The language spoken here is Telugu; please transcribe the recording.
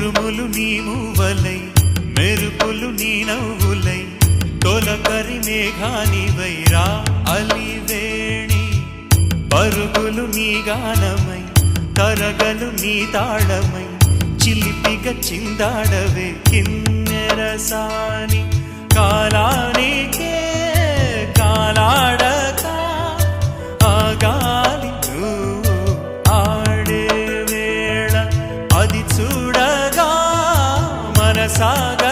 ఉరుములు నీ మూవలై మెరుపులు నీ నవ్వులై తొలకరి మేఘానివైరా అలివేణి పరుగులు నీ గానమై తరగలు నీ తాళమై చిలిపిగ చిందాడవే కిన్నెరసాని కాలానికే కాలాడక ఆగాలి నువ్వు ఆడే వేళ అది చూడగా మనసాగ